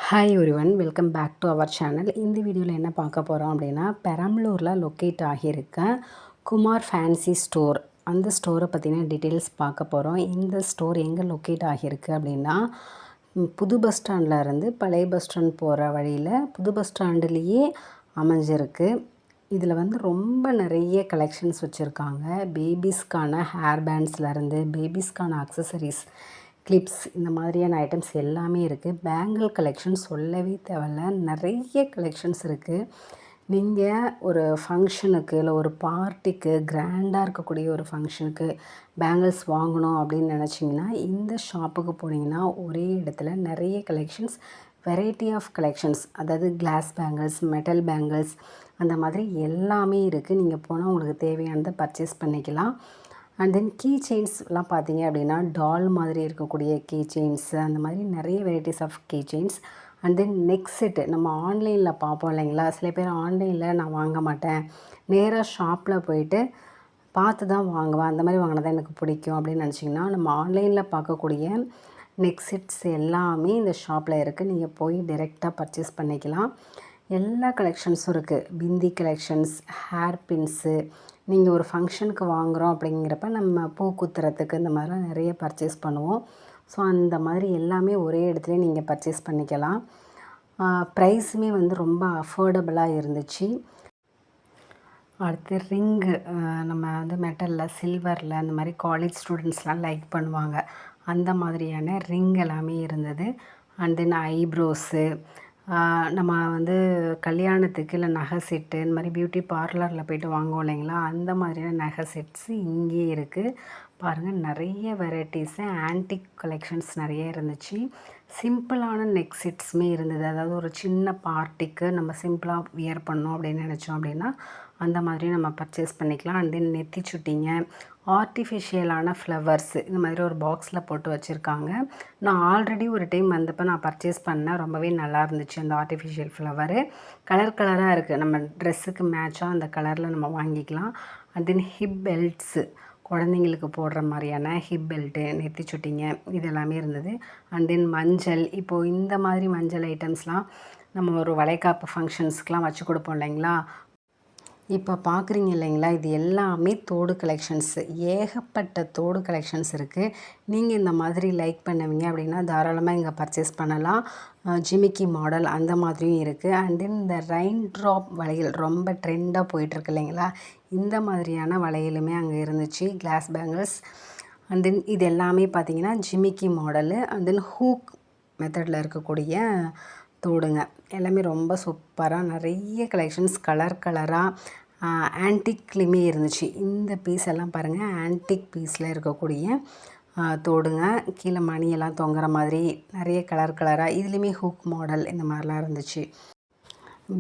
Hi ஒருவன் welcome back to our channel. இந்த வீடியோவில் என்ன பார்க்க போகிறோம் அப்படின்னா, பெரம்பலூரில் லொக்கேட் ஆகியிருக்க குமார் ஃபேன்சி ஸ்டோர், அந்த ஸ்டோரை பற்றின டீட்டெயில்ஸ் பார்க்க போகிறோம். இந்த ஸ்டோர் எங்கே லொக்கேட் ஆகியிருக்கு அப்படின்னா, புது பஸ் ஸ்டாண்டில் இருந்து பழைய பஸ் ஸ்டாண்ட் போகிற வழியில் புது பஸ் ஸ்டாண்டுலேயே அமைஞ்சிருக்கு. இதில் வந்து ரொம்ப நிறைய கலெக்ஷன்ஸ் வச்சுருக்காங்க. பேபிஸ்க்கான ஹேர் பேண்ட்ஸ்லேருந்து பேபிஸ்க்கான அக்சசரிஸ், கிளிப்ஸ், இந்த மாதிரியான ஐட்டம்ஸ் எல்லாமே இருக்குது. பேங்கிள் கலெக்ஷன் சொல்லவே தேவையில்ல, நிறைய கலெக்ஷன்ஸ் இருக்குது. நீங்கள் ஒரு ஃபங்க்ஷனுக்கு இல்லை ஒரு பார்ட்டிக்கு கிராண்டாக இருக்கக்கூடிய ஒரு ஃபங்க்ஷனுக்கு பேங்கிள்ஸ் வாங்கணும் அப்படின்னு நினச்சிங்கன்னா இந்த ஷாப்புக்கு போனீங்கன்னா ஒரே இடத்துல நிறைய கலெக்ஷன்ஸ், வெரைட்டி ஆஃப் கலெக்ஷன்ஸ், அதாவது கிளாஸ் பேங்கிள்ஸ், மெட்டல் பேங்கிள்ஸ், அந்த மாதிரி எல்லாமே இருக்குது. நீங்கள் போனால் உங்களுக்கு தேவையானதை பர்ச்சேஸ் பண்ணிக்கலாம். அண்ட் தென் கீ செயின்ஸ்லாம் பார்த்தீங்க அப்படின்னா டால் மாதிரி இருக்கக்கூடிய கீ செயின்ஸு, அந்த மாதிரி நிறைய varieties of key chains. And then neck set நம்ம ஆன்லைனில் பார்ப்போம் இல்லைங்களா, சில பேர் ஆன்லைனில் நான் வாங்க மாட்டேன், நேராக ஷாப்பில் போயிட்டு பார்த்து தான் வாங்குவேன், அந்த மாதிரி வாங்கினா தான் எனக்கு பிடிக்கும் அப்படின்னு நினச்சிங்கன்னா, நம்ம ஆன்லைனில் பார்க்கக்கூடிய நெக் செட்ஸ் எல்லாமே இந்த ஷாப்பில் இருக்குது. நீங்கள் போய் டைரெக்டாக பர்ச்சேஸ் பண்ணிக்கலாம். எல்லா கலெக்ஷன்ஸும் இருக்குது. பிந்தி கலெக்ஷன்ஸ், ஹேர் பின்ஸு, நீங்கள் ஒரு ஃபங்க்ஷனுக்கு வாங்குகிறோம் அப்படிங்கிறப்ப நம்ம பூ குத்துறதுக்கு இந்த மாதிரிலாம் நிறைய பர்ச்சேஸ் பண்ணுவோம். ஸோ அந்த மாதிரி எல்லாமே ஒரே இடத்துல நீங்கள் பர்ச்சேஸ் பண்ணிக்கலாம். ப்ரைஸுமே வந்து ரொம்ப அஃபோர்டபுளாக இருந்துச்சு. அடுத்து ரிங்கு, நம்ம வந்து மெட்டலில், சில்வரில், அந்த மாதிரி காலேஜ் ஸ்டூடெண்ட்ஸ்லாம் லைக் பண்ணுவாங்க, அந்த மாதிரியான ரிங் எல்லாமே இருந்தது. அண்ட் தென் ஐப்ரோஸு, நம்ம வந்து கல்யாணத்துக்கு இல்லை நகை செட்டு, இந்த மாதிரி பியூட்டி பார்லரில் போய்ட்டு வாங்குவோம் இல்லைங்களா, அந்த மாதிரியான நகை செட்ஸு இங்கேயே இருக்குது. பாருங்கள், நிறைய வெரைட்டிஸு, ஆன்டிக் கலெக்ஷன்ஸ் நிறைய இருந்துச்சு. சிம்பிளான நெக் செட்ஸுமே இருந்தது. அதாவது ஒரு சின்ன பார்ட்டிக்கு நம்ம சிம்பிளாக வியர் பண்ணோம் அப்படின்னு நினச்சோம் அப்படின்னா அந்த மாதிரி நம்ம பர்ச்சேஸ் பண்ணிக்கலாம். அண்ட் தென் நெத்தி சுட்டிங்க, ஆர்டிஃபிஷியலான ஃப்ளவர்ஸு, இந்த மாதிரி ஒரு பாக்ஸில் போட்டு வச்சுருக்காங்க. நான் ஆல்ரெடி ஒரு டைம் வந்தப்போ நான் பர்ச்சேஸ் பண்ணேன், ரொம்பவே நல்லா இருந்துச்சு அந்த ஆர்டிஃபிஷியல் ஃப்ளவரு. கலர் கலராக இருக்குது, நம்ம ட்ரெஸ்ஸுக்கு மேட்சாக அந்த கலரில் நம்ம வாங்கிக்கலாம். அண்ட் தென் ஹிப் பெல்ட்ஸு, குழந்தைங்களுக்கு போடுற மாதிரியான ஹிப் பெல்ட்டு, நெத்தி சுட்டிங்க, இது எல்லாமே இருந்தது. அண்ட் தென் மஞ்சள், இப்போது இந்த மாதிரி மஞ்சள் ஐட்டம்ஸ்லாம் நம்ம ஒரு வளைகாப்பு ஃபங்க்ஷன்ஸ்க்கெலாம் வச்சு கொடுப்போம் இல்லைங்களா, இப்போ பார்க்குறீங்க இல்லைங்களா, இது எல்லாமே தோடு கலெக்ஷன்ஸு. ஏகப்பட்ட தோடு கலெக்ஷன்ஸ் இருக்குது. நீங்கள் இந்த மாதிரி லைக் பண்ணுவீங்க அப்படின்னா தாராளமாக இங்கே பர்ச்சேஸ் பண்ணலாம். ஜிமிக்கி மாடல் அந்த மாதிரியும் இருக்குது. அண்ட் தென் இந்த ரெயின் ட்ராப் வளையல் ரொம்ப ட்ரெண்டாக போயிட்டுருக்கு இல்லைங்களா, இந்த மாதிரியான வளையலுமே அங்கே இருந்துச்சு, கிளாஸ் பேங்கிள்ஸ். அண்ட் தென் இது எல்லாமே பார்த்திங்கன்னா ஜிமிக்கி மாடலு. அண்ட் தென் ஹூக் மெத்தடில் இருக்கக்கூடிய தோடுங்க, எல்லாமே ரொம்ப சூப்பராக நிறைய கலெக்ஷன்ஸ், கலர் கலராக ஆன்டிக்லேயுமே இருந்துச்சு. இந்த பீஸ் எல்லாம் பாருங்கள், ஆன்டிக் பீஸில் இருக்கக்கூடிய தோடுங்க. கீழே மணியெல்லாம் தொங்குற மாதிரி நிறைய கலர் கலராக, இதுலேயுமே ஹூக் மாடல் இந்த மாதிரிலாம் இருந்துச்சு.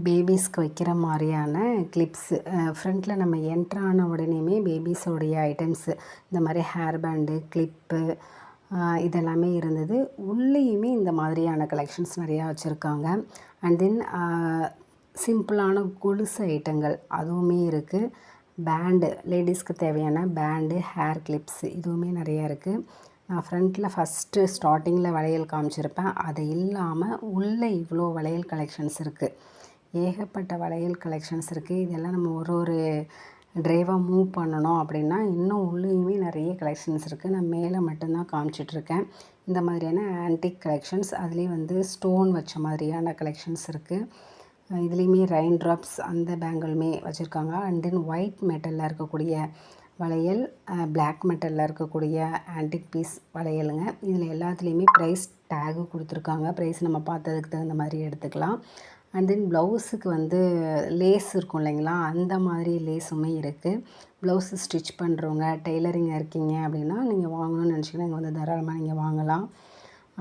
பேபிஸ்க்கு வைக்கிற மாதிரியான கிளிப்ஸு, ஃப்ரண்ட்டில் நம்ம என்ட்ரான உடனேயுமே பேபிஸோடைய ஐட்டம்ஸு, இந்த மாதிரி ஹேர் பேண்டு, கிளிப்பு, இதெல்லாமே இருந்தது. உள்ளேயுமே இந்த மாதிரியான கலெக்ஷன்ஸ் நிறையா வச்சுருக்காங்க. அண்ட் தென் சிம்பிளான கொலுசு ஐட்டங்கள் அதுவுமே இருக்குது. பேண்டு, லேடிஸ்க்கு தேவையான பேண்டு, ஹேர் கிளிப்ஸு, இதுவுமே நிறையா இருக்குது. நான் ஃப்ரண்ட்டில் ஃபஸ்ட்டு ஸ்டார்டிங்கில் வளையல் காமிச்சிருப்பேன், அது இல்லாமல் உள்ளே இவ்வளோ வளையல் கலெக்ஷன்ஸ் இருக்குது. ஏகப்பட்ட வளையல் கலெக்ஷன்ஸ் இருக்குது. இதெல்லாம் நம்ம ஒரு ட்ரைவாக மூவ் பண்ணணும் அப்படின்னா இன்னும் உள்ளேயுமே நிறைய கலெக்ஷன்ஸ் இருக்குது. நான் மேலே மட்டும்தான் காமிச்சிட்ருக்கேன். இந்த மாதிரியான ஆன்டிக் கலெக்ஷன்ஸ், அதுலேயும் வந்து ஸ்டோன் வச்ச மாதிரியான கலெக்ஷன்ஸ் இருக்குது. இதுலேயுமே ரெயின் ட்ராப்ஸ் அந்த பேங்கிளுமே வச்சுருக்காங்க. அண்ட் தென் ஒயிட் மெட்டலில் இருக்கக்கூடிய வளையல், பிளாக் மெட்டலில் இருக்கக்கூடிய ஆன்டிக் பீஸ் வளையலுங்க. இதில் எல்லாத்துலேயுமே ப்ரைஸ் டேகு கொடுத்துருக்காங்க. ப்ரைஸ் நம்ம பார்த்ததுக்கு தகுந்த மாதிரி எடுத்துக்கலாம். அண்ட் தென் ப்ளவுஸுக்கு வந்து லேஸ் இருக்கும் இல்லைங்களா, அந்த மாதிரி லேஸுமே இருக்குது. ப்ளவுஸு ஸ்டிச் பண்ணுறவங்க, டெய்லரிங் இருக்கீங்க அப்படின்னா நீங்கள் வாங்கணும்னு நினச்சிங்கன்னா இங்கே வந்து தாராளமாக நீங்கள் வாங்கலாம்.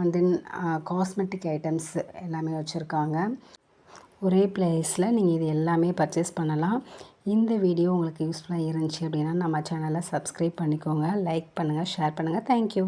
அண்ட் தென் காஸ்மெட்டிக் ஐட்டம்ஸ் எல்லாமே வச்சுருக்காங்க. ஒரே ப்ளேஸில் நீங்கள் இது எல்லாமே பர்ச்சேஸ் பண்ணலாம். இந்த வீடியோ உங்களுக்கு யூஸ்ஃபுல்லாக இருந்துச்சு அப்படின்னா நம்ம சேனலை சப்ஸ்கிரைப் பண்ணிக்கோங்க, லைக் பண்ணுங்கள், ஷேர் பண்ணுங்கள். தேங்க்யூ.